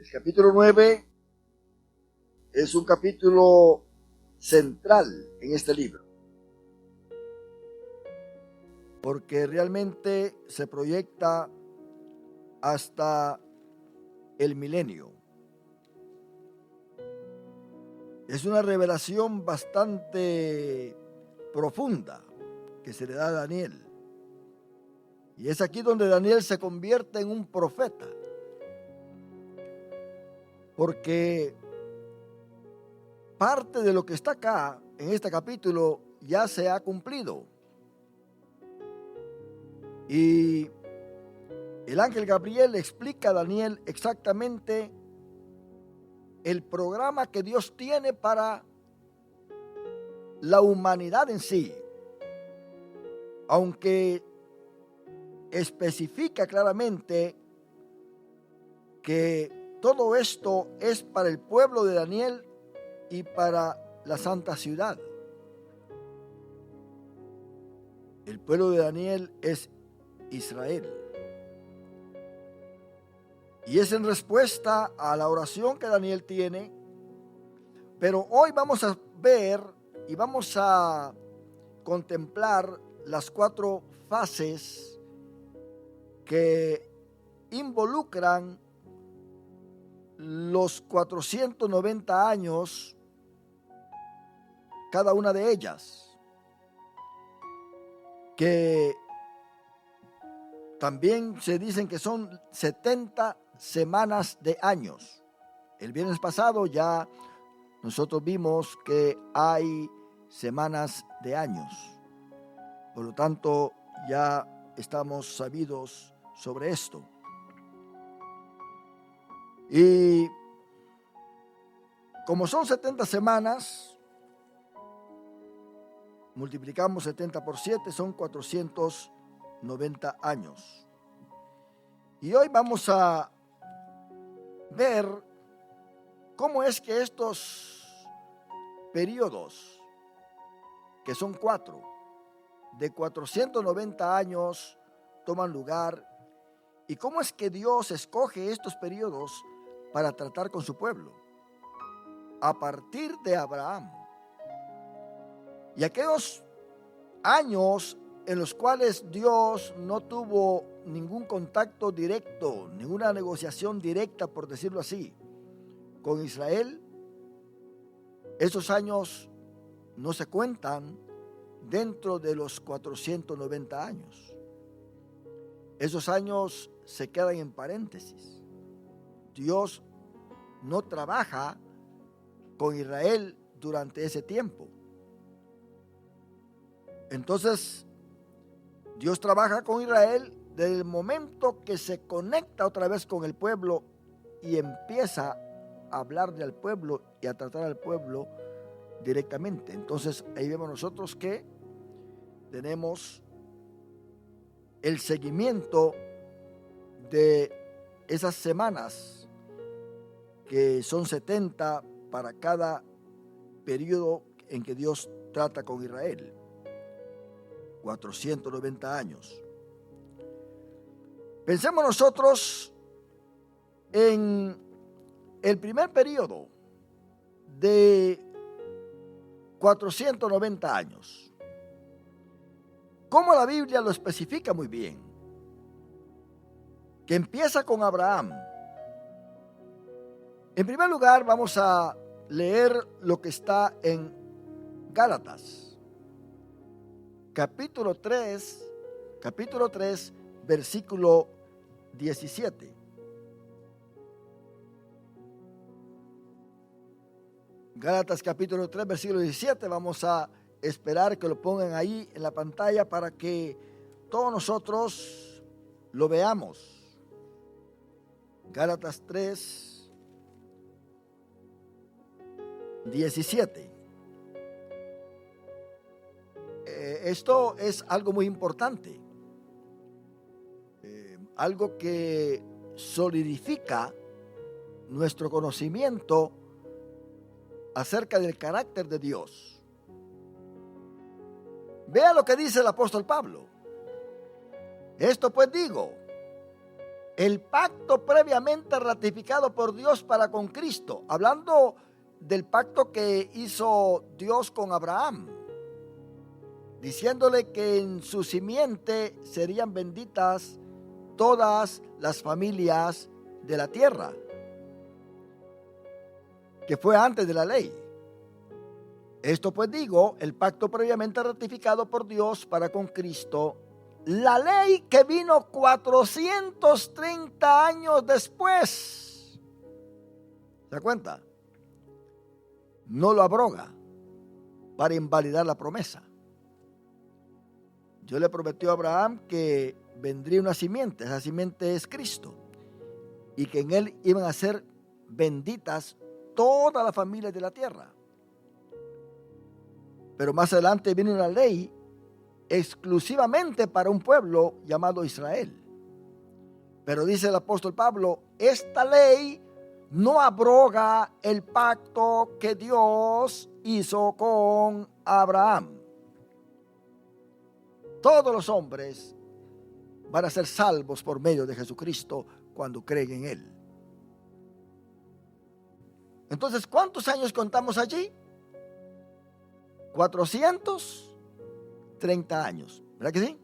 El capítulo 9 es un capítulo central en este libro, porque realmente se proyecta hasta el milenio. Es una revelación bastante profunda que se le da a Daniel. Y es aquí donde Daniel se convierte en un profeta. Porque parte de lo que está acá, en este capítulo, ya se ha cumplido. Y el ángel Gabriel le explica a Daniel exactamente el programa que Dios tiene para la humanidad en sí. Aunque especifica claramente que todo esto es para el pueblo de Daniel y para la santa ciudad. El pueblo de Daniel es Israel. Y es en respuesta a la oración que Daniel tiene. Pero hoy vamos a ver y vamos a contemplar las 4 fases que involucran los 490 años, cada una de ellas, que también se dicen que son 70 semanas de años. El viernes pasado ya nosotros vimos que hay semanas de años. Por lo tanto, ya estamos sabidos sobre esto. Y como son 70 semanas, multiplicamos 70 por 7, son 490 años. Y hoy vamos a ver cómo es que estos periodos, que son 4, de 490 años, toman lugar, y cómo es que Dios escoge estos periodos para tratar con su pueblo, a partir de Abraham. Y aquellos años en los cuales Dios no tuvo ningún contacto directo, ninguna negociación directa, por decirlo así, con Israel, esos años no se cuentan dentro de los 490 años. Esos años se quedan en paréntesis. Dios no trabaja con Israel durante ese tiempo. Entonces, Dios trabaja con Israel desde el momento que se conecta otra vez con el pueblo y empieza a hablarle al pueblo y a tratar al pueblo directamente. Entonces, ahí vemos nosotros que tenemos el seguimiento de esas semanas, que son 70 para cada periodo en que Dios trata con Israel. 490 años. Pensemos nosotros en el primer periodo de 490 años. Como la Biblia lo especifica muy bien, que empieza con Abraham. En primer lugar, vamos a leer lo que está en Gálatas, capítulo 3, versículo 17. Gálatas capítulo 3, versículo 17. Vamos a esperar que lo pongan ahí en la pantalla para que todos nosotros lo veamos. Gálatas 3, 17. Esto es algo muy importante, algo que solidifica nuestro conocimiento acerca del carácter de Dios. Vea lo que dice el apóstol Pablo. Esto pues digo, el pacto previamente ratificado por Dios para con Cristo, hablando del pacto que hizo Dios con Abraham, diciéndole que en su simiente serían benditas todas las familias de la tierra, que fue antes de la ley. Esto pues digo, el pacto previamente ratificado por Dios para con Cristo, la ley que vino 430 años después, ¿se da cuenta? No lo abroga para invalidar la promesa. Dios le prometió a Abraham que vendría una simiente, esa simiente es Cristo, y que en él iban a ser benditas todas las familias de la tierra. Pero más adelante viene una ley exclusivamente para un pueblo llamado Israel. Pero dice el apóstol Pablo, esta ley no abroga el pacto que Dios hizo con Abraham. Todos los hombres van a ser salvos por medio de Jesucristo cuando creen en Él. Entonces, ¿cuántos años contamos allí? 430 años. ¿Verdad que sí?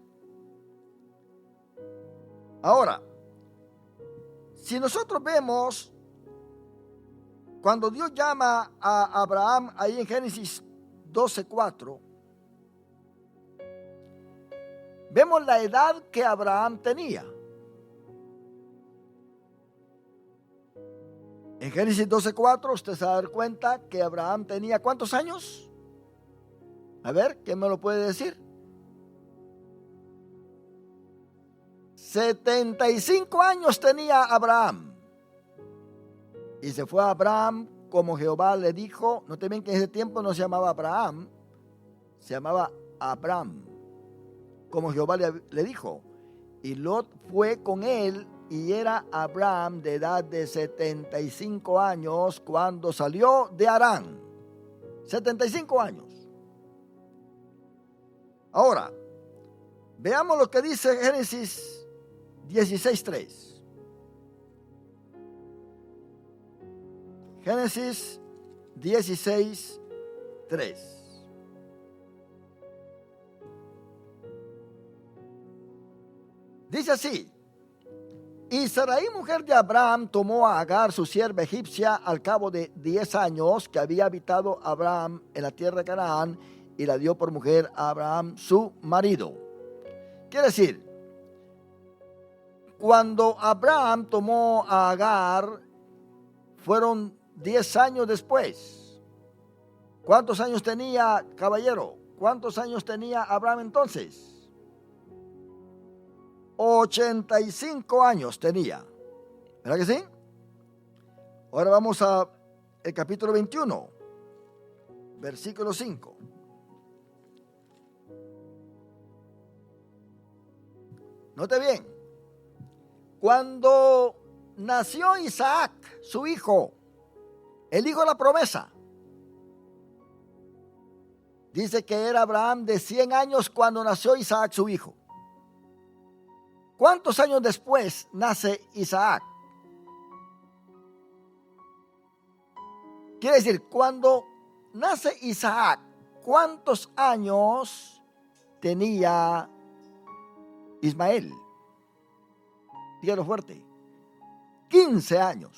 Ahora, si nosotros vemos cuando Dios llama a Abraham ahí en Génesis 12:4, vemos la edad que Abraham tenía. En Génesis 12:4 usted se va a dar cuenta que Abraham tenía ¿cuántos años? A ver, ¿quién me lo puede decir? 75 años tenía Abraham. Y se fue a Abraham como Jehová le dijo. No te ven que en ese tiempo no se llamaba Abraham, se llamaba Abram, como Jehová le dijo. Y Lot fue con él, y era Abraham de edad de 75 años cuando salió de Harán. 75 años. Ahora, veamos lo que dice Génesis 16:3. Génesis 16:3. Dice así: y Sarai, mujer de Abraham, tomó a Agar, su sierva egipcia, al cabo de 10 años que había habitado Abraham en la tierra de Canaán, y la dio por mujer a Abraham, su marido. Quiere decir, cuando Abraham tomó a Agar, fueron 10 años después. ¿Cuántos años tenía, caballero? ¿Cuántos años tenía Abraham entonces? 85 años tenía. ¿Verdad que sí? Ahora vamos a el capítulo 21, versículo 5. Note bien. Cuando nació Isaac, su hijo, el hijo de la promesa, dice que era Abraham de 100 años cuando nació Isaac, su hijo. ¿Cuántos años después nace Isaac? Quiere decir, cuando nace Isaac, ¿cuántos años tenía Ismael? Dígalo fuerte. 15 años.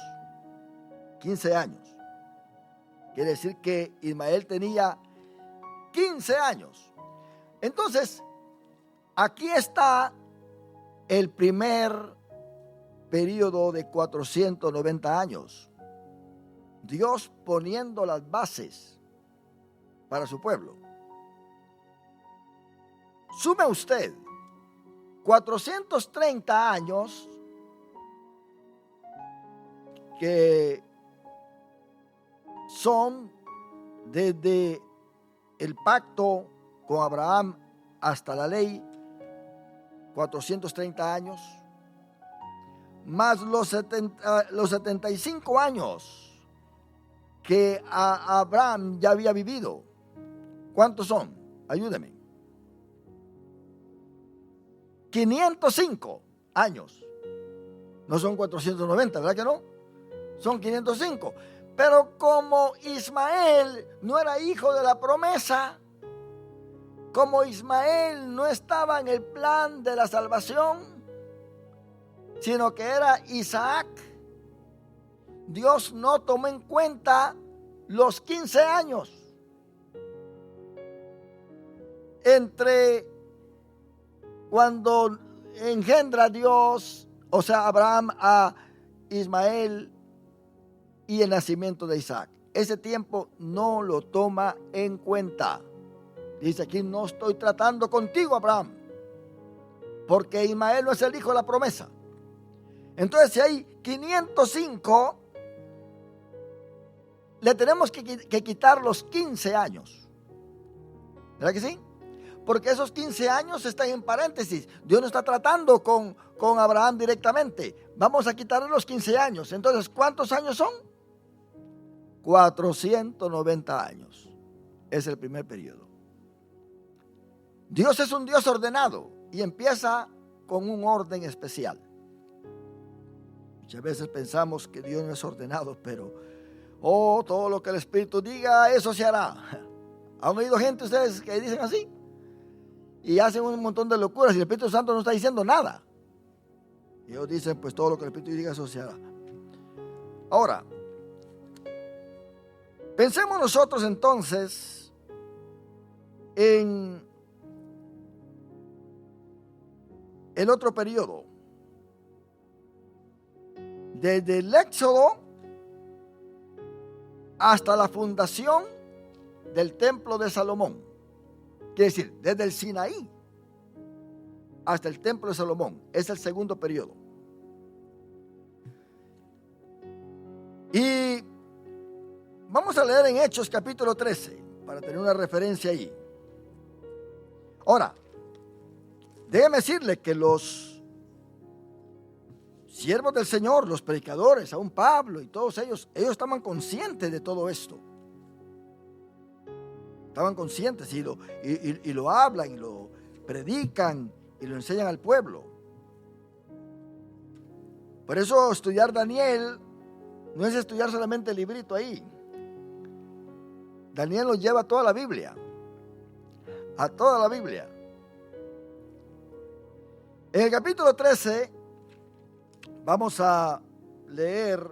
15 años. Quiere decir que Ismael tenía 15 años. Entonces, aquí está el primer periodo de 490 años. Dios poniendo las bases para su pueblo. Sume usted 430 años que son desde el pacto con Abraham hasta la ley, 430 años, más los 75 años que Abraham ya había vivido. ¿Cuántos son? Ayúdeme. 505 años. No son 490, ¿verdad que no? Son 505. Pero como Ismael no era hijo de la promesa, como Ismael no estaba en el plan de la salvación, sino que era Isaac, Dios no tomó en cuenta los 15 años entre cuando engendra Dios, o sea, Abraham a Ismael, y el nacimiento de Isaac. Ese tiempo no lo toma en cuenta. Dice aquí: no estoy tratando contigo, Abraham, porque Ismael no es el hijo de la promesa. Entonces, si hay 505, le tenemos que quitar los 15 años. ¿Verdad que sí? Porque esos 15 años están en paréntesis. Dios no está tratando con Abraham directamente. Vamos a quitarle los 15 años. Entonces, ¿cuántos años son? 490 años. Es el primer periodo. Dios es un Dios ordenado y empieza con un orden especial. Muchas veces pensamos que Dios no es ordenado, pero todo lo que el Espíritu diga, eso se hará. ¿Han oído gente ustedes que dicen así? Y hacen un montón de locuras y el Espíritu Santo no está diciendo nada. Y ellos dicen: pues todo lo que el Espíritu diga, eso se hará. Ahora, pensemos nosotros entonces en el otro periodo. Desde el Éxodo hasta la fundación del templo de Salomón. Quiere decir, desde el Sinaí hasta el templo de Salomón. Es el segundo periodo. Y vamos a leer en Hechos capítulo 13 para tener una referencia ahí. Ahora, déjeme decirle que los siervos del Señor, los predicadores, aún Pablo y todos ellos estaban conscientes de todo esto. Estaban conscientes y lo hablan y lo predican y lo enseñan al pueblo. Por eso estudiar Daniel no es estudiar solamente el librito ahí. Daniel nos lleva a toda la Biblia. A toda la Biblia. En el capítulo 13 vamos a leer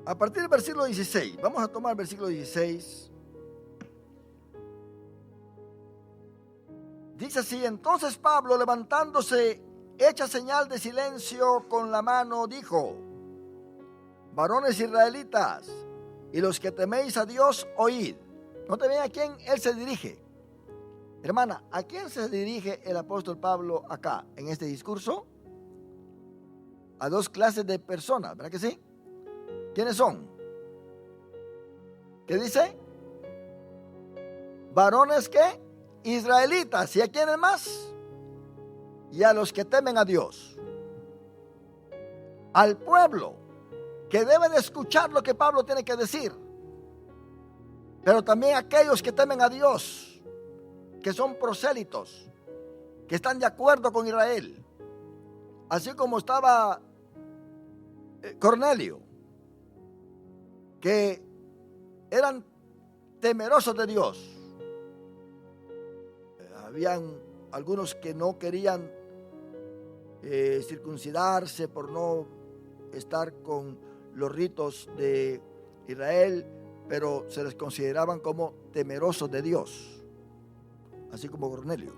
a partir del versículo 16. Vamos a tomar el versículo 16. Dice así: entonces Pablo, levantándose, hecha señal de silencio con la mano, dijo: varones israelitas, y los que teméis a Dios, oíd. Note bien a quién él se dirige. Hermana, ¿a quién se dirige el apóstol Pablo acá, en este discurso? A dos clases de personas, ¿verdad que sí? ¿Quiénes son? ¿Qué dice? Varones, ¿qué? Israelitas. ¿Y a quiénes más? Y a los que temen a Dios. Al pueblo, que debe de escuchar lo que Pablo tiene que decir. Pero también a aquellos que temen a Dios, que son prosélitos, que están de acuerdo con Israel. Así como estaba Cornelio, que eran temerosos de Dios. Habían algunos que no querían circuncidarse por no estar con los ritos de Israel, pero se les consideraban como temerosos de Dios, así como Cornelio.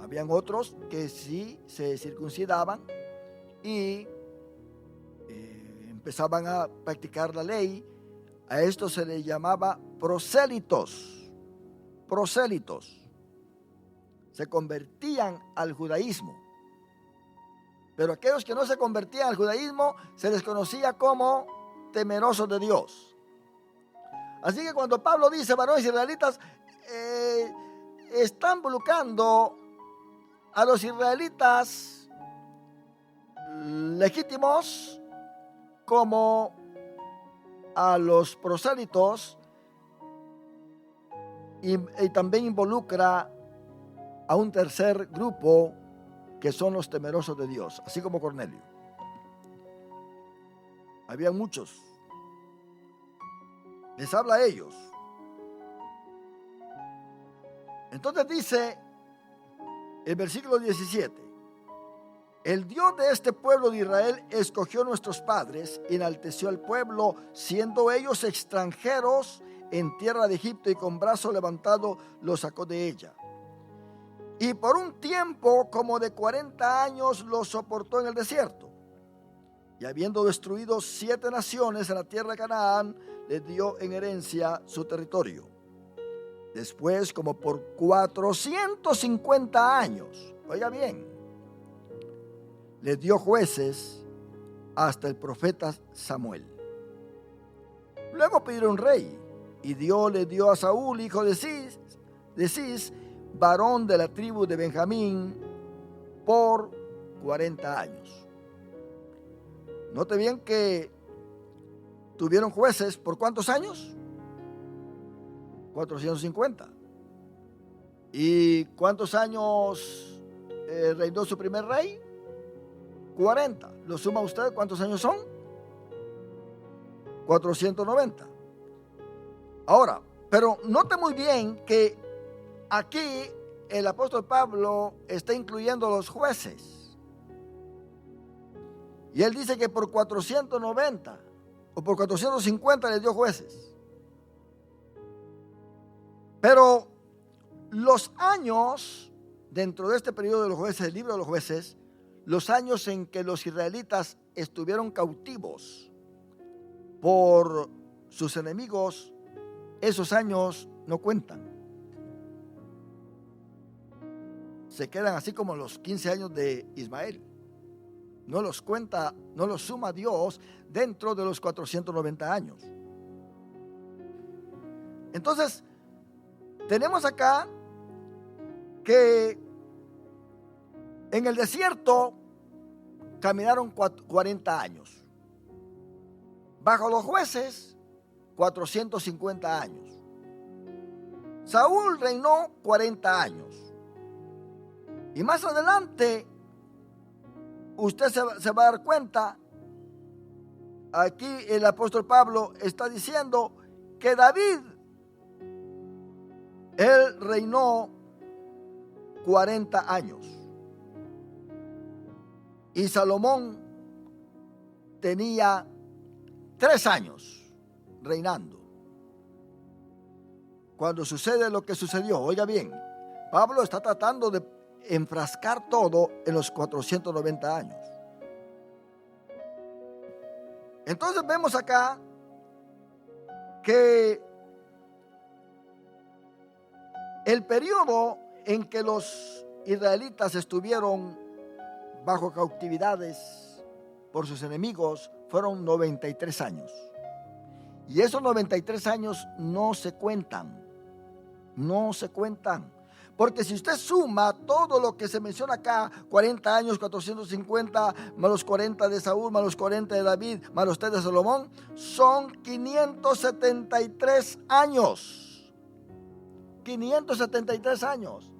Habían otros que sí se circuncidaban y empezaban a practicar la ley. A esto se les llamaba prosélitos. Prosélitos. Se convertían al judaísmo. Pero aquellos que no se convertían al judaísmo se les conocía como temerosos de Dios. Así que cuando Pablo dice varones israelitas, están involucrando a los israelitas legítimos como a los prosélitos y también involucra a un tercer grupo que son los temerosos de Dios, así como Cornelio. Había muchos. Les habla a ellos. Entonces dice el versículo 17: el Dios de este pueblo de Israel escogió a nuestros padres, enalteció al pueblo, siendo ellos extranjeros en tierra de Egipto, y con brazo levantado los sacó de ella. Y por un tiempo como de 40 años los soportó en el desierto. Y habiendo destruido 7 naciones en la tierra de Canaán, les dio en herencia su territorio. Después, como por 450 años, oiga bien, les dio jueces hasta el profeta Samuel. Luego pidieron rey, y Dios le dio a Saúl, hijo de Cis, varón de la tribu de Benjamín, por 40 años. Note bien que tuvieron jueces por ¿cuántos años? 450. ¿Y cuántos años reinó su primer rey? 40. ¿Lo suma usted? ¿Cuántos años son? 490. Ahora, pero note muy bien que aquí el apóstol Pablo está incluyendo los jueces. Y él dice que por 490 o por 450 les dio jueces. Pero los años dentro de este periodo de los jueces, el libro de los jueces, los años en que los israelitas estuvieron cautivos por sus enemigos, esos años no cuentan. Se quedan así como los 15 años de Ismael. No los cuenta, no los suma Dios dentro de los 490 años. Entonces, tenemos acá que en el desierto caminaron 40 años. Bajo los jueces, 450 años. Saúl reinó 40 años. Y más adelante, usted se va a dar cuenta, aquí el apóstol Pablo está diciendo que David, él reinó 40 años. Y Salomón tenía 3 años reinando. Cuando sucede lo que sucedió, oiga bien, Pablo está tratando de enfrascar todo en los 490 años. Entonces vemos acá que el periodo en que los israelitas estuvieron bajo cautividades por sus enemigos fueron 93 años. Y esos 93 años no se cuentan. No se cuentan. Porque si usted suma todo lo que se menciona acá, 40 años, 450, más los 40 de Saúl, más los 40 de David, más los 3 de Salomón, son 573 años. 573 años.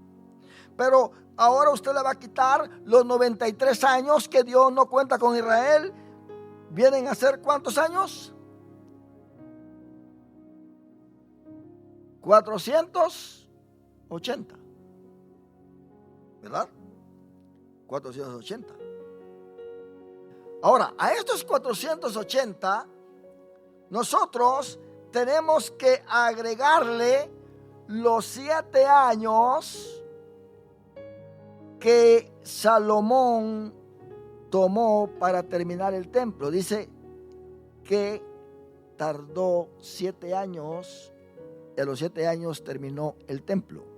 Pero ahora usted le va a quitar los 93 años que Dios no cuenta con Israel. ¿Vienen a ser cuántos años? 480. ¿Verdad? 480. Ahora, a estos 480, nosotros tenemos que agregarle los 7 años que Salomón tomó para terminar el templo. Dice que tardó 7 años y a los 7 años terminó el templo.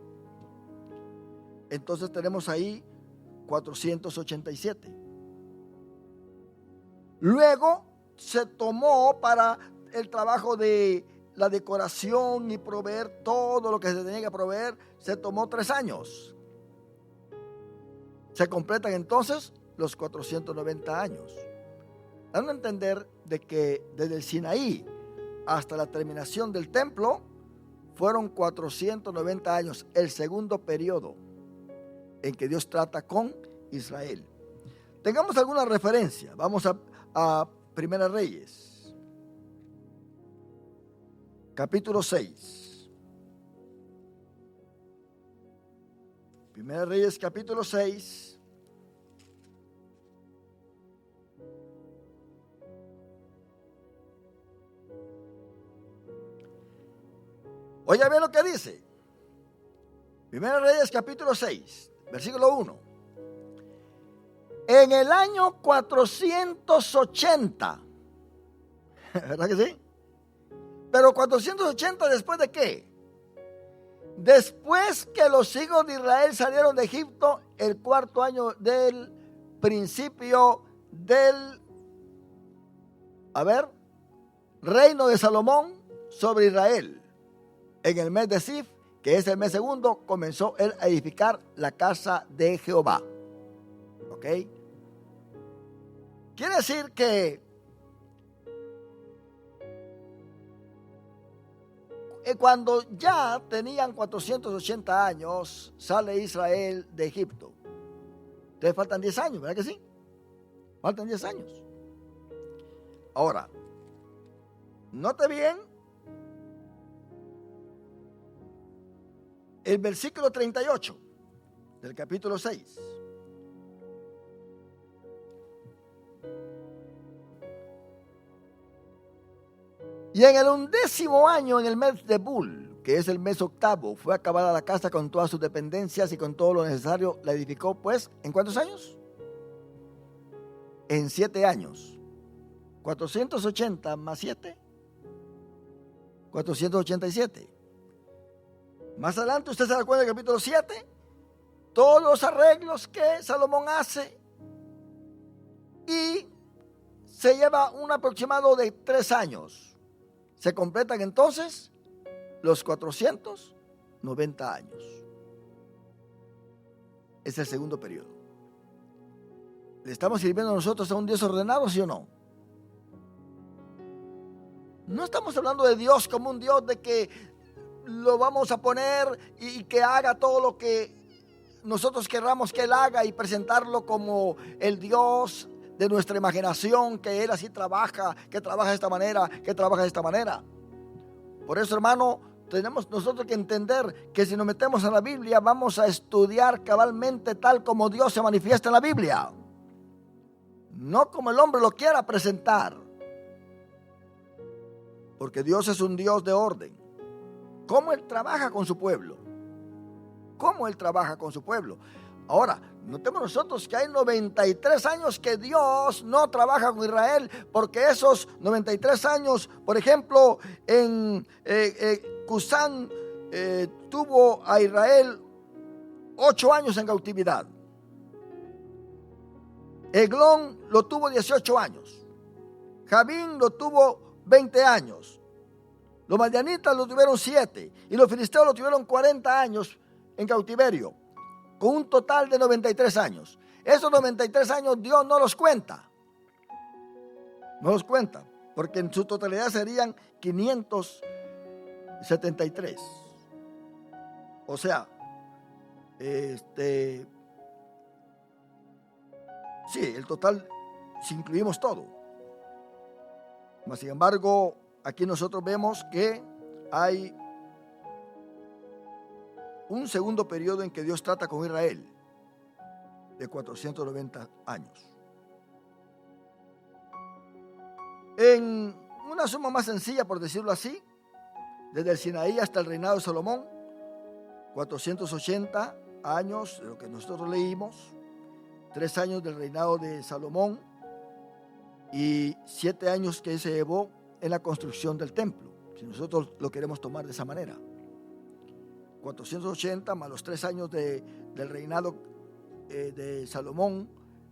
Entonces tenemos ahí 487. Luego se tomó para el trabajo de la decoración y proveer todo lo que se tenía que proveer, se tomó 3 años. Se completan entonces los 490 años. Dando a entender de que desde el Sinaí hasta la terminación del templo fueron 490 años, el segundo periodo en que Dios trata con Israel. Tengamos alguna referencia. Vamos a Primera Reyes, capítulo 6. Primera Reyes, capítulo 6. Oiga bien lo que dice. Primera Reyes, capítulo 6, versículo 1. En el año 480, ¿verdad que sí? Pero 480 ¿después de qué? Después que los hijos de Israel salieron de Egipto, el cuarto año del principio del, reino de Salomón sobre Israel. En el mes de Sif, que es el mes segundo, comenzó él a edificar la casa de Jehová. ¿Ok? Quiere decir que cuando ya tenían 480 años, sale Israel de Egipto. Entonces faltan 10 años, ¿verdad que sí? Faltan 10 años. Ahora, note bien el versículo 38 del capítulo 6. Y en el 11º año, en el mes de Bul, que es el mes octavo, fue acabada la casa con todas sus dependencias y con todo lo necesario. La edificó, pues, ¿en cuántos años? En 7 años. 480 más 7, 487. Más adelante usted se da cuenta del capítulo 7, todos los arreglos que Salomón hace, y se lleva un aproximado de 3 años. Se completan entonces los 490 años. Es el segundo periodo. ¿Le estamos sirviendo nosotros a un Dios ordenado, sí o no? No estamos hablando de Dios como un Dios de que lo vamos a poner y que haga todo lo que nosotros querramos que Él haga y presentarlo como el Dios de nuestra imaginación, que Él así trabaja, que trabaja de esta manera, que trabaja de esta manera. Por eso, hermano, tenemos nosotros que entender que si nos metemos a la Biblia, vamos a estudiar cabalmente tal como Dios se manifiesta en la Biblia, no como el hombre lo quiera presentar, porque Dios es un Dios de orden. ¿Cómo Él trabaja con su pueblo? ¿Cómo Él trabaja con su pueblo? Ahora, notemos nosotros que hay 93 años que Dios no trabaja con Israel, porque esos 93 años, por ejemplo, en Cusán tuvo a Israel 8 años en cautividad. Eglón lo tuvo 18 años. Jabín lo tuvo 20 años. Los madianitas lo tuvieron 7 y los filisteos lo tuvieron 40 años en cautiverio, con un total de 93 años. Esos 93 años Dios no los cuenta. No los cuenta, porque en su totalidad serían 573. O sea, sí, el total, si incluimos todo. Mas, sin embargo, aquí nosotros vemos que hay un segundo periodo en que Dios trata con Israel, de 490 años. En una suma más sencilla, por decirlo así, desde el Sinaí hasta el reinado de Salomón, 480 años de lo que nosotros leímos, 3 años del reinado de Salomón y 7 años que se llevó en la construcción del templo, si nosotros lo queremos tomar de esa manera. 480 más los 3 años del reinado de Salomón,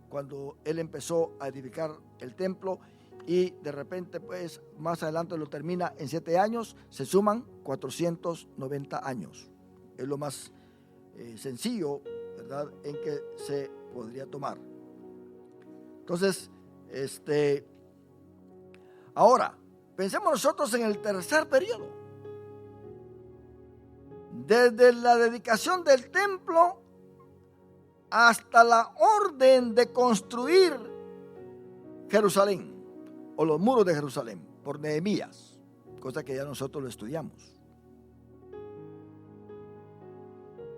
cuando él empezó a edificar el templo, y de repente, pues, más adelante lo termina en 7 años, se suman 490 años. Es lo más sencillo, ¿verdad?, en que se podría tomar. Entonces, ahora, pensemos nosotros en el tercer periodo. desde la dedicación del templo hasta la orden de construir Jerusalén o los muros de Jerusalén por Nehemías, cosa que ya nosotros lo estudiamos.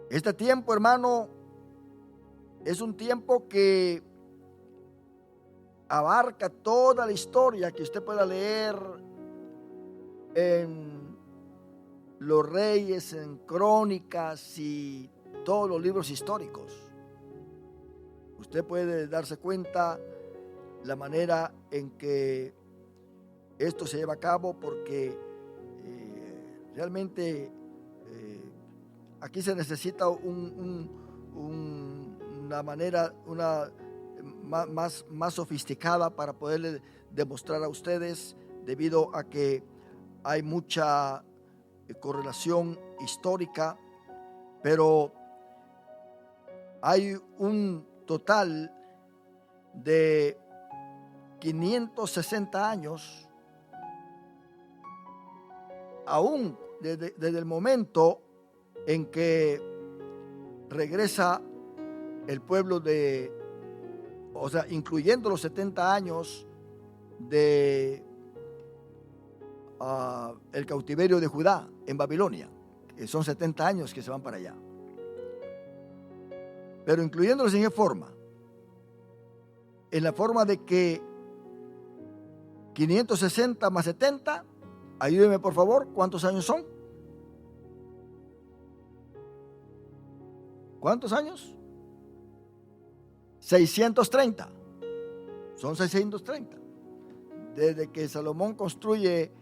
Este tiempo, hermano, es un tiempo que abarca toda la historia que usted pueda leer en los Reyes, en Crónicas y todos los libros históricos. Usted puede darse cuenta la manera en que esto se lleva a cabo, porque realmente aquí se necesita una manera más sofisticada para poderle demostrar a ustedes, debido a que hay mucha correlación histórica, pero hay un total de 560 años, aún desde el momento en que regresa el pueblo o sea, incluyendo los 70 años de el cautiverio de Judá en Babilonia, que son 70 años que se van para allá. Pero incluyéndolos en qué forma, en la forma de que 560 más 70, ayúdeme por favor, ¿cuántos años son? ¿Cuántos años? 630. Son 630. Desde que Salomón construye,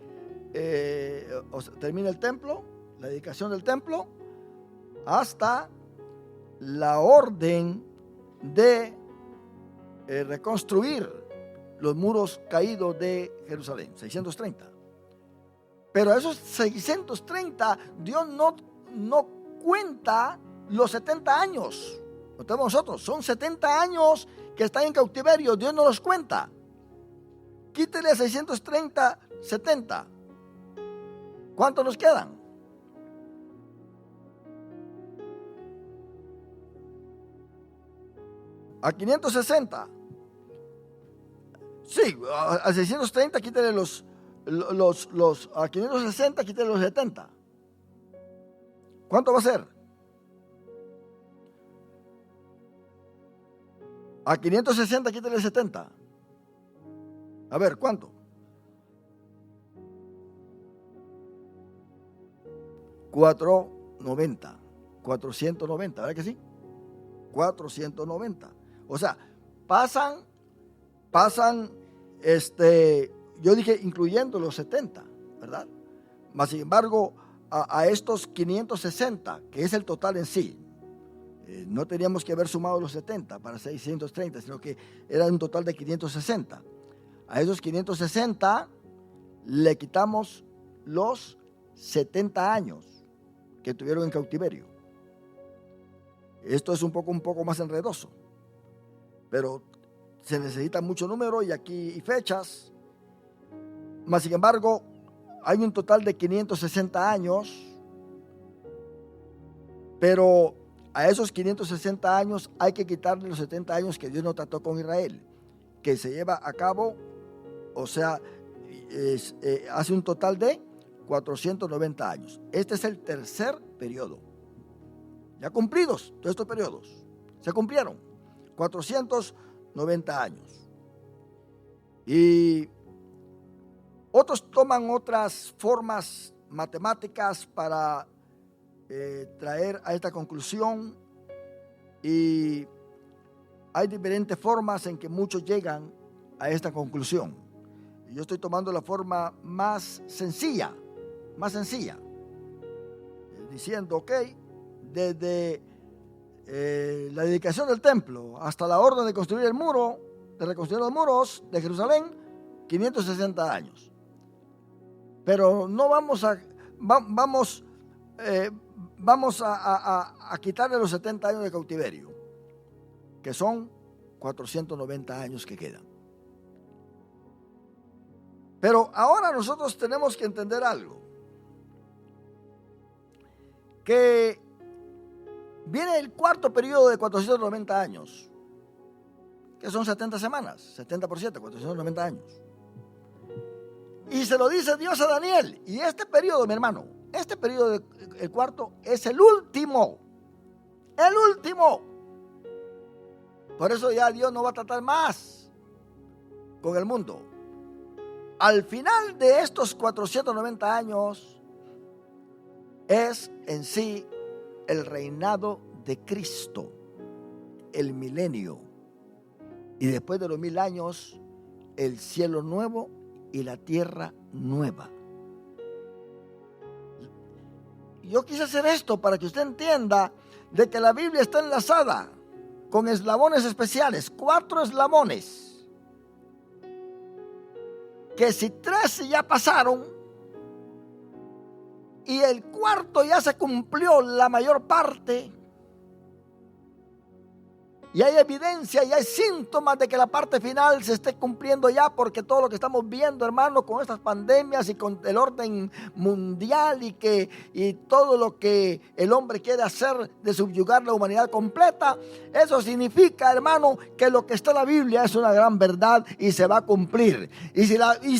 o sea, termina el templo, la dedicación del templo, hasta la orden de reconstruir los muros caídos de Jerusalén, 630. Pero a esos 630, Dios no cuenta los 70 años. Lo tenemos nosotros, son 70 años que están en cautiverio, Dios no los cuenta. Quítele a 630, 70. ¿Cuántos nos quedan? A 560. Sí, a 630 quítele a 560 quítele los 70. ¿Cuánto va a ser? A 560 quítele 70. A ver, ¿cuánto? 490. 490, ¿verdad que sí? 490. O sea, pasan, yo dije incluyendo los 70, ¿verdad? Mas sin embargo, a estos 560, que es el total en sí, no teníamos que haber sumado los 70 para 630, sino que era un total de 560. A esos 560 le quitamos los 70 años que tuvieron en cautiverio. Esto es un poco más enredoso, pero se necesita mucho número y aquí fechas. Mas sin embargo, hay un total de 560 años, pero a esos 560 años hay que quitarle los 70 años que Dios no trató con Israel, que se lleva a cabo, o sea, hace un total de 490 años. Este es el tercer periodo. Ya cumplidos todos estos periodos, se cumplieron 490 años. Y otros toman otras formas matemáticas para traer a esta conclusión, y hay diferentes formas en que muchos llegan a esta conclusión. Yo estoy tomando la forma más sencilla, diciendo, ok, desde la dedicación del templo hasta la orden de construir el muro, de reconstruir los muros de Jerusalén, 560 años. Pero no vamos a quitarle los 70 años de cautiverio, que son 490 años que quedan. Pero ahora nosotros tenemos que entender algo. que viene el cuarto periodo de 490 años, que son 70 semanas, 70 por 7, 490 años. Y se lo dice Dios a Daniel. Y este periodo, mi hermano, este periodo, el cuarto, es el último. El último. Por eso ya Dios no va a tratar más con el mundo. Al final de estos 490 años es en sí el reinado de Cristo, el milenio. Y después de los 1000 años, el cielo nuevo y la tierra nueva. Yo quise hacer esto para que usted entienda de que la Biblia está enlazada con eslabones especiales, 4 eslabones, que si 3 ya pasaron y el cuarto ya se cumplió la mayor parte, y hay evidencia y hay síntomas de que la parte final se esté cumpliendo ya, porque todo lo que estamos viendo, hermano, con estas pandemias y con el orden mundial y todo lo que el hombre quiere hacer de subyugar la humanidad completa, eso significa, hermano, que lo que está en la Biblia es una gran verdad y se va a cumplir. Y si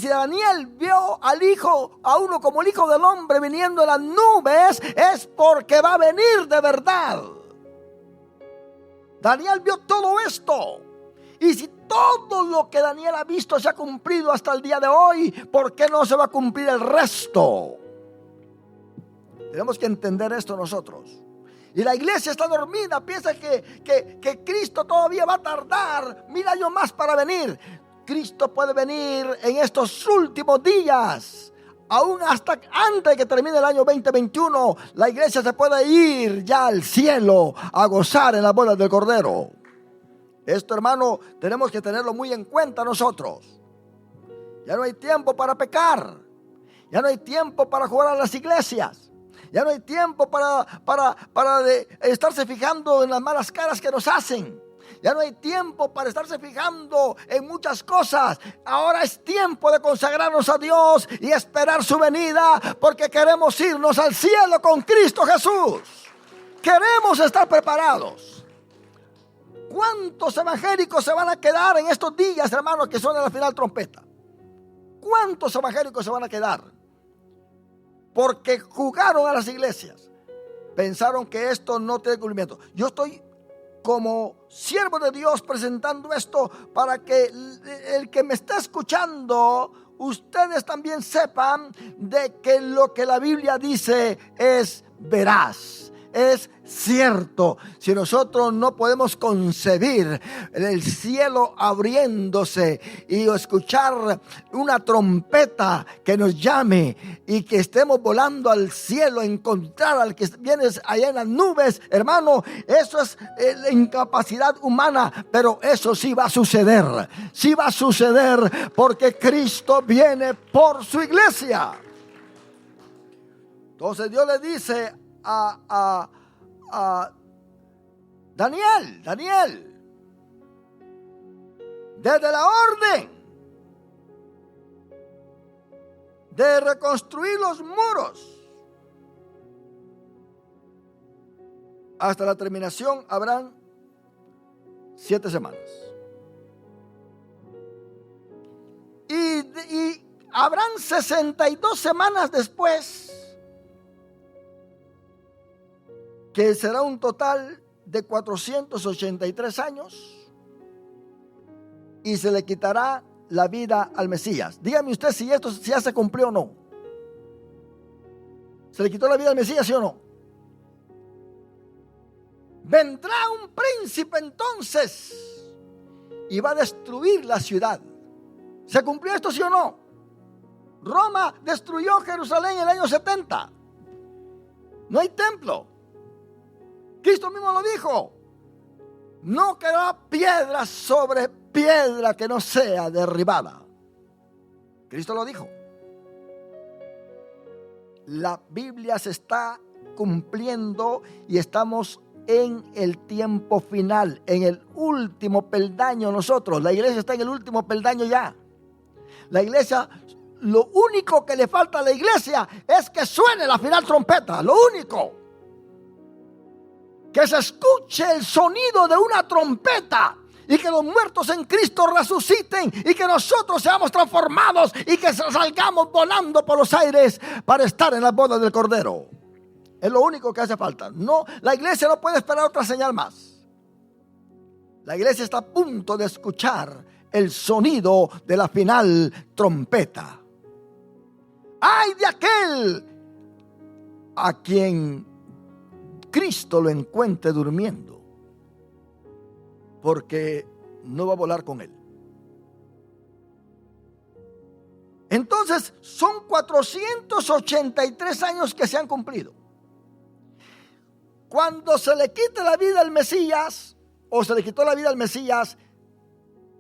Daniel vio a uno como el Hijo del Hombre viniendo en las nubes, es porque va a venir de verdad. Daniel vio todo esto. Y si todo lo que Daniel ha visto se ha cumplido hasta el día de hoy, ¿por qué no se va a cumplir el resto? Tenemos que entender esto nosotros. Y la iglesia está dormida, piensa que Cristo todavía va a tardar 1000 años más para venir. Cristo puede venir en estos últimos días. Aún hasta antes de que termine el año 2021, la iglesia se puede ir ya al cielo a gozar en las bodas del Cordero. Esto, hermano, tenemos que tenerlo muy en cuenta nosotros. Ya no hay tiempo para pecar. Ya no hay tiempo para jugar a las iglesias. Ya no hay tiempo para estarse fijando en las malas caras que nos hacen. Ya no hay tiempo para estarse fijando en muchas cosas. Ahora es tiempo de consagrarnos a Dios y esperar su venida, porque queremos irnos al cielo con Cristo Jesús. Queremos estar preparados. ¿Cuántos evangélicos se van a quedar en estos días, hermanos, que suena la final trompeta? ¿Cuántos evangélicos se van a quedar? Porque jugaron a las iglesias. Pensaron que esto no tiene cumplimiento. Yo estoy como siervo de Dios presentando esto para que el que me está escuchando, ustedes también sepan de que lo que la Biblia dice es veraz, es cierto. Si nosotros no podemos concebir el cielo abriéndose y escuchar una trompeta que nos llame y que estemos volando al cielo, encontrar al que viene allá en las nubes, hermano, eso es la incapacidad humana, pero eso sí va a suceder. Sí va a suceder, porque Cristo viene por su iglesia. Entonces Dios le dice a Daniel, desde la orden de reconstruir los muros hasta la terminación habrán 7 semanas. Y habrán 62 semanas después, que será un total de 483 años, y se le quitará la vida al Mesías. Dígame usted si esto ya se cumplió o no. ¿Se le quitó la vida al Mesías, sí o no? Vendrá un príncipe entonces y va a destruir la ciudad. ¿Se cumplió esto, sí o no? Roma destruyó Jerusalén en el año 70. No hay templo. Cristo mismo lo dijo. No quedará piedra sobre piedra que no sea derribada. Cristo lo dijo. La Biblia se está cumpliendo y estamos en el tiempo final, en el último peldaño nosotros. La iglesia está en el último peldaño ya. La iglesia, lo único que le falta a la iglesia es que suene la final trompeta, lo único. que se escuche el sonido de una trompeta y que los muertos en Cristo resuciten y que nosotros seamos transformados y que salgamos volando por los aires para estar en las bodas del Cordero. Es lo único que hace falta. No, la iglesia no puede esperar otra señal más. La iglesia está a punto de escuchar el sonido de la final trompeta. ¡Ay de aquel a quien Cristo lo encuentre durmiendo! Porque no va a volar con él. Entonces son 483 años que se han cumplido. Cuando se le quite la vida al Mesías, o se le quitó la vida al Mesías,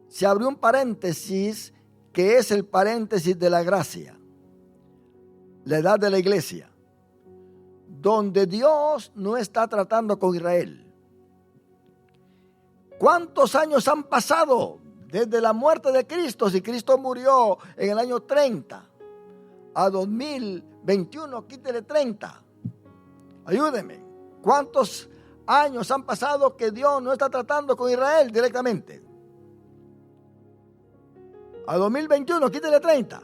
se abrió un paréntesis que es el paréntesis de la gracia, la edad de la iglesia, donde Dios no está tratando con Israel. ¿Cuántos años han pasado desde la muerte de Cristo? Si Cristo murió en el año 30 a 2021, quítele 30. Ayúdeme. ¿Cuántos años han pasado que Dios no está tratando con Israel directamente? A 2021, quítele 30.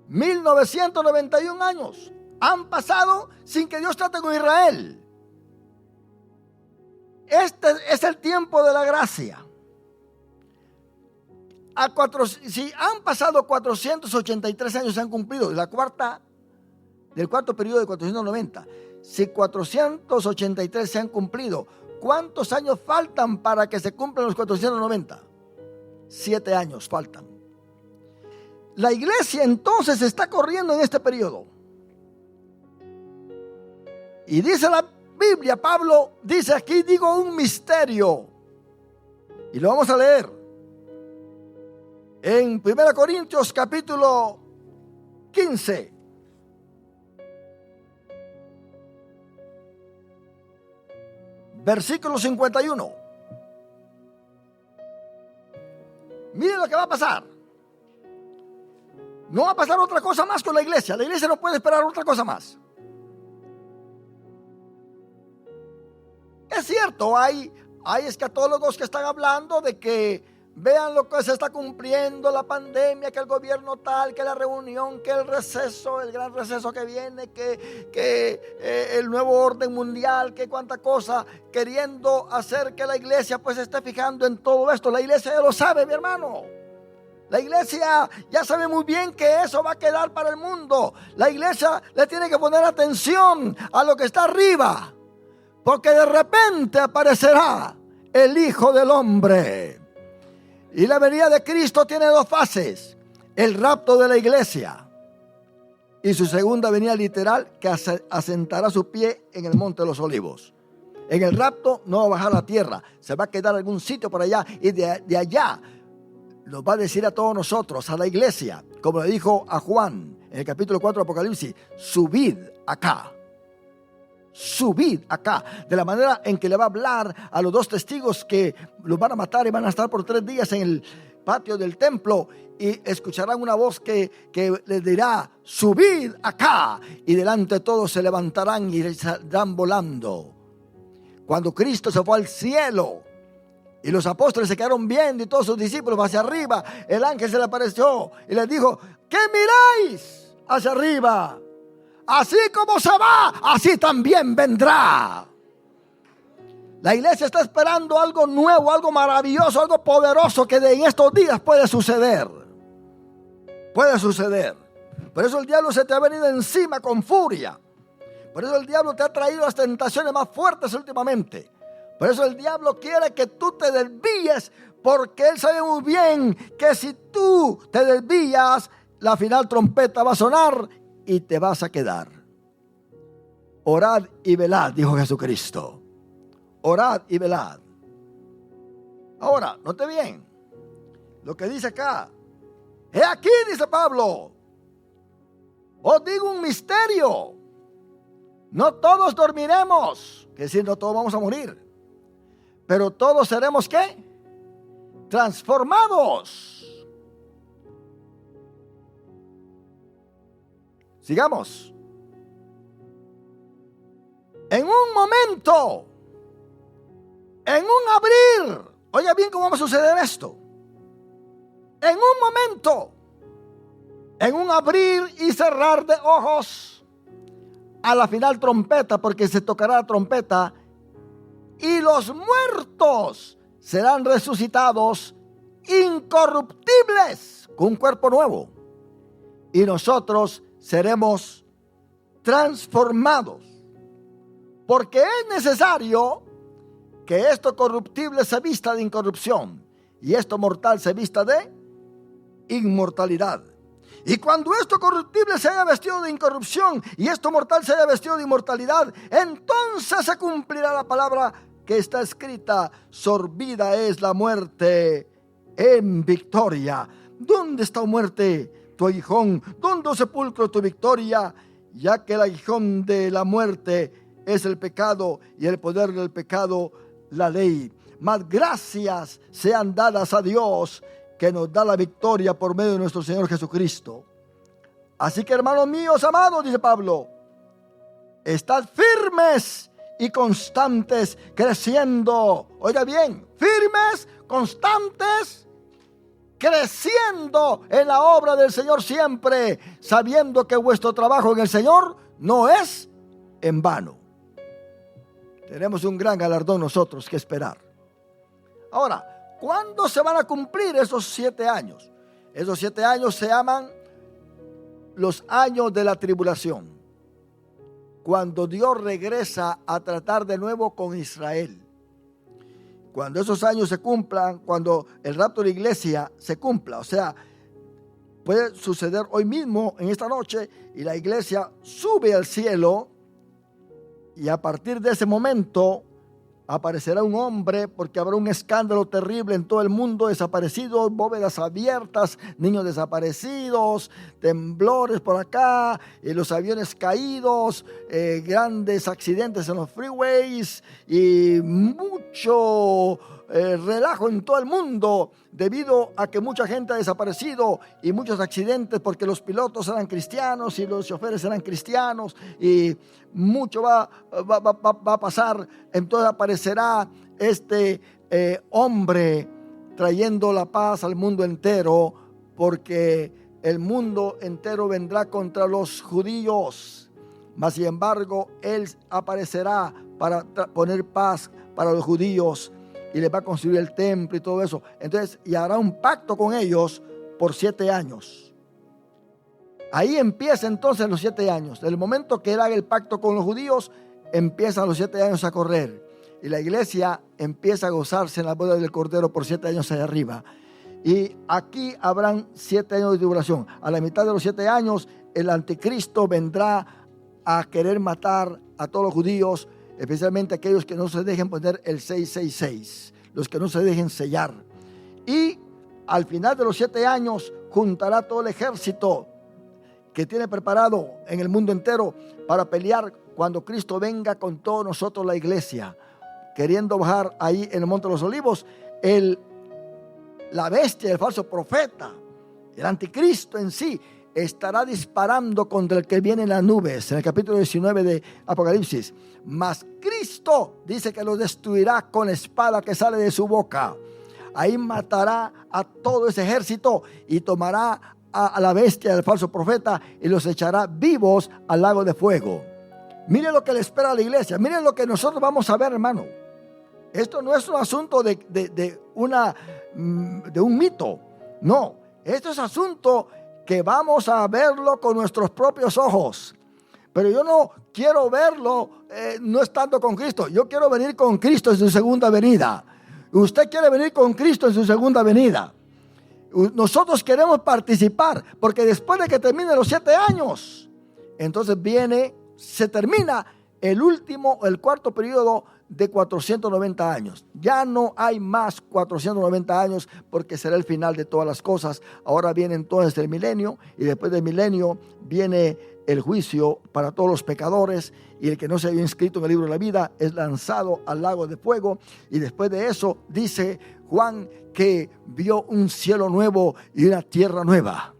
1991 años han pasado sin que Dios trate con Israel. Este es el tiempo de la gracia. Si han pasado 483 años, se han cumplido del cuarto periodo de 490. Si 483 se han cumplido, ¿cuántos años faltan para que se cumplan los 490? 7 años faltan. La iglesia entonces está corriendo en este periodo. Y dice la Biblia, Pablo dice aquí, digo un misterio. Y lo vamos a leer. En 1 Corintios capítulo 15. Versículo 51. Miren lo que va a pasar. No va a pasar otra cosa más con la iglesia. La iglesia no puede esperar otra cosa más. Es cierto, hay escatólogos que están hablando de que vean lo que se está cumpliendo, la pandemia, que el gobierno tal, que la reunión, que el receso, el gran receso que viene, que el nuevo orden mundial, que cuánta cosa, queriendo hacer que la iglesia pues esté fijando en todo esto. La iglesia ya lo sabe, mi hermano. La iglesia ya sabe muy bien que eso va a quedar para el mundo. La iglesia le tiene que poner atención a lo que está arriba, porque de repente aparecerá el Hijo del Hombre. Y la venida de Cristo tiene dos fases: el rapto de la iglesia y su segunda venida literal, que asentará su pie en el monte de los olivos. En el rapto no va a bajar a la tierra, se va a quedar en algún sitio por allá, y de allá nos va a decir a todos nosotros, a la iglesia, como le dijo a Juan en el capítulo 4 de Apocalipsis: subid acá. Subid acá, de la manera en que le va a hablar a los dos testigos que los van a matar y van a estar por 3 días en el patio del templo, y escucharán una voz que les dirá: subid acá, y delante de todos se levantarán y saldrán volando. Cuando Cristo se fue al cielo y los apóstoles se quedaron viendo y todos sus discípulos hacia arriba, el ángel se le apareció y les dijo: ¿qué miráis hacia arriba? Así como se va, así también vendrá. La iglesia está esperando algo nuevo, algo maravilloso, algo poderoso que en estos días puede suceder. Puede suceder. Por eso el diablo se te ha venido encima con furia. Por eso el diablo te ha traído las tentaciones más fuertes últimamente. Por eso el diablo quiere que tú te desvíes, porque él sabe muy bien que si tú te desvías, la final trompeta va a sonar y te vas a quedar. Orad y velad, dijo Jesucristo. Orad y velad. Ahora, note bien lo que dice acá. He aquí, dice Pablo, os digo un misterio. No todos dormiremos, que decir, no todos vamos a morir, pero todos seremos ¿qué? Transformados. Sigamos. En un momento, en un abrir. Oiga bien cómo va a suceder esto. En un momento, en un abrir y cerrar de ojos, a la final trompeta, porque se tocará la trompeta, y los muertos serán resucitados incorruptibles con un cuerpo nuevo, y nosotros seremos transformados, porque es necesario que esto corruptible se vista de incorrupción y esto mortal se vista de inmortalidad. Y cuando esto corruptible se haya vestido de incorrupción y esto mortal se haya vestido de inmortalidad, entonces se cumplirá la palabra que está escrita: sorbida es la muerte en victoria. ¿Dónde está, muerte, tu aguijón? ¿Dónde, oh sepulcro, tu victoria? Ya que el aguijón de la muerte es el pecado y el poder del pecado la ley. Mas gracias sean dadas a Dios, que nos da la victoria por medio de nuestro Señor Jesucristo. Así que, hermanos míos amados, dice Pablo, estad firmes y constantes, creciendo. Oiga bien, firmes, constantes, creciendo en la obra del Señor siempre, sabiendo que vuestro trabajo en el Señor no es en vano. Tenemos un gran galardón nosotros que esperar. Ahora, ¿cuándo se van a cumplir esos 7 años? Esos 7 años se llaman los años de la tribulación. Cuando Dios regresa a tratar de nuevo con Israel. Cuando esos años se cumplan, cuando el rapto de la iglesia se cumpla, o sea, puede suceder hoy mismo, en esta noche, y la iglesia sube al cielo. Y a partir de ese momento aparecerá un hombre, porque habrá un escándalo terrible en todo el mundo, desaparecidos, bóvedas abiertas, niños desaparecidos, temblores por acá, los aviones caídos, grandes accidentes en los freeways y mucho relajo en todo el mundo debido a que mucha gente ha desaparecido y muchos accidentes porque los pilotos eran cristianos y los choferes eran cristianos y mucho va a pasar. Entonces aparecerá este hombre trayendo la paz al mundo entero, porque el mundo entero vendrá contra los judíos, mas sin embargo él aparecerá para poner paz para los judíos y les va a construir el templo y todo eso. Entonces, y hará un pacto con ellos por 7 años. Ahí empieza entonces los 7 años. Del momento que él haga el pacto con los judíos, empiezan los 7 años a correr. Y la iglesia empieza a gozarse en la boda del Cordero por 7 años allá arriba. Y aquí habrán 7 años de tribulación. A la mitad de los 7 años, el anticristo vendrá a querer matar a todos los judíos, especialmente aquellos que no se dejen poner el 666, los que no se dejen sellar. Y al final de los 7 años juntará todo el ejército que tiene preparado en el mundo entero para pelear cuando Cristo venga con todos nosotros, la iglesia, queriendo bajar ahí en el Monte de los Olivos. La bestia, el falso profeta, el anticristo en sí, estará disparando contra el que viene en las nubes, en el capítulo 19 de Apocalipsis. Mas Cristo dice que lo destruirá con espada que sale de su boca. Ahí matará a todo ese ejército y tomará a la bestia del falso profeta y los echará vivos al lago de fuego. Miren lo que le espera a la iglesia. Miren lo que nosotros vamos a ver, hermano. Esto no es un asunto de un mito. No, esto es asunto que vamos a verlo con nuestros propios ojos. Pero yo no quiero verlo no estando con Cristo. Yo quiero venir con Cristo en su segunda venida. Usted quiere venir con Cristo en su segunda venida. Nosotros queremos participar, porque después de que terminen los 7 años, entonces se termina el cuarto periodo de 490 años. Ya no hay más 490 años, porque será el final de todas las cosas. Ahora viene entonces el milenio, y después del milenio viene el juicio para todos los pecadores, y el que no se haya inscrito en el libro de la vida es lanzado al lago de fuego. Y después de eso dice Juan que vio un cielo nuevo y una tierra nueva.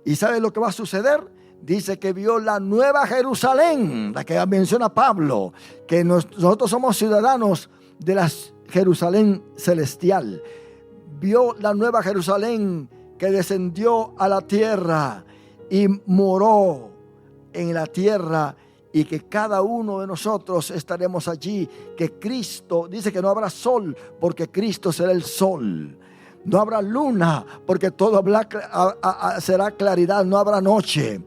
¿Y sabe lo que va a suceder? dice que vio la nueva Jerusalén, la que menciona Pablo, que nosotros somos ciudadanos de la Jerusalén celestial. Vio la nueva Jerusalén que descendió a la tierra y moró en la tierra, y que cada uno de nosotros estaremos allí, que Cristo dice que no habrá sol porque Cristo será el sol. No habrá luna porque todo será claridad, no habrá noche.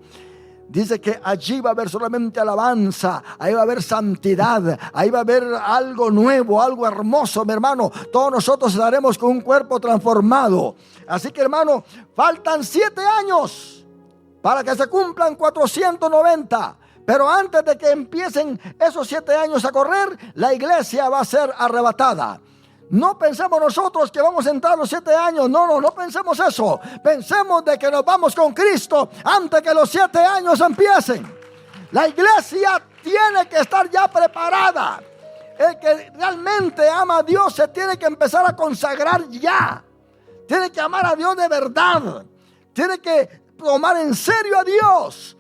Dice que allí va a haber solamente alabanza, ahí va a haber santidad, ahí va a haber algo nuevo, algo hermoso, mi hermano. Todos nosotros estaremos con un cuerpo transformado. Así que, hermano, faltan 7 años para que se cumplan 490. Pero antes de que empiecen esos 7 años a correr, la iglesia va a ser arrebatada. No pensemos nosotros que vamos a entrar los 7 años. No pensemos eso. Pensemos de que nos vamos con Cristo antes que los 7 años empiecen. La iglesia tiene que estar ya preparada. El que realmente ama a Dios se tiene que empezar a consagrar ya. Tiene que amar a Dios de verdad. Tiene que tomar en serio a Dios.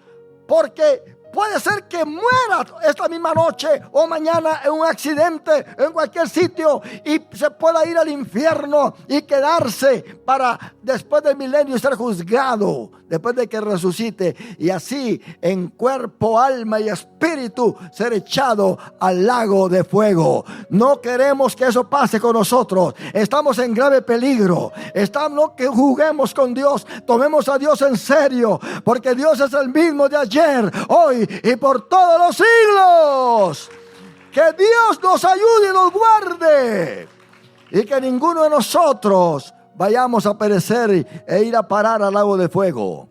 Porque puede ser que muera esta misma noche o mañana en un accidente en cualquier sitio y se pueda ir al infierno y quedarse para después del milenio ser juzgado, después de que resucite, y así en cuerpo, alma y espíritu ser echado al lago de fuego. No queremos que eso pase con nosotros. Estamos en grave peligro. No que juguemos con Dios, tomemos a Dios en serio, porque Dios es el mismo de ayer, hoy y por todos los siglos. Que Dios nos ayude y nos guarde, y que ninguno de nosotros vayamos a perecer e ir a parar al lago de fuego.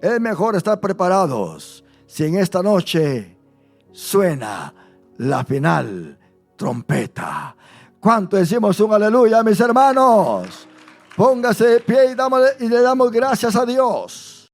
Es mejor estar preparados si en esta noche suena la final trompeta. ¿Cuánto decimos un aleluya, mis hermanos? Póngase de pie y le damos gracias a Dios.